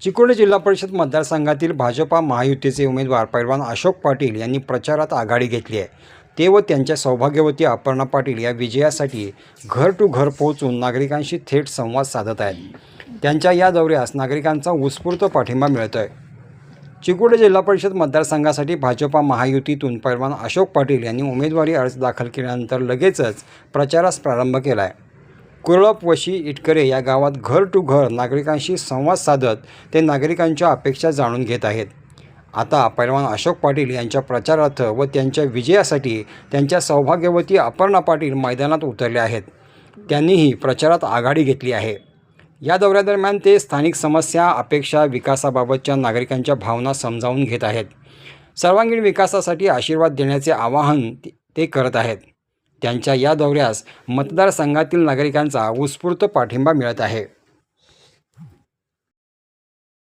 चिकोडी जिल्हा परिषद मतदारसंघातील भाजपा महायुतीचे उमेदवार पैलवान अशोक पाटील यांनी प्रचारात आघाडी घेतली आहे। ते व त्यांच्या सौभाग्यवती अपर्णा पाटील या विजयासाठी घर टू घर पोहोचून नागरिकांशी थेट संवाद साधत आहेत। त्यांच्या या दौऱ्यास नागरिकांचा उत्स्फूर्त पाठिंबा मिळतोय। चिकोडी जिल्हा परिषद मतदारसंघासाठी भाजपा महायुतीतून पैलवान अशोक पाटील यांनी उमेदवारी अर्ज दाखल केल्यानंतर लगेचच प्रचारास प्रारंभ केला आहे। कुरळप वशी इटकरे या गावात घर टू घर नागरिकांशी संवाद साधत ते नागरिकांच्या अपेक्षा जाणून घेत आहेत। आता पैलवान अशोक पाटील यांच्या प्रचारार्थ व त्यांच्या विजयासाठी त्यांच्या सौभाग्यवती अपर्णा पाटील मैदानात उतरले आहेत। त्यांनीही प्रचारात आघाडी घेतली आहे। या दौऱ्यादरम्यान ते स्थानिक समस्या, अपेक्षा, विकासाबाबतच्या नागरिकांच्या भावना समजावून घेत आहेत। सर्वांगीण विकासासाठी आशीर्वाद देण्याचे आवाहन ते करत आहेत। त्यांच्या या दौऱ्यास मतदारसंघातील नागरिकांचा उत्स्फूर्त पाठिंबा मिळत आहे।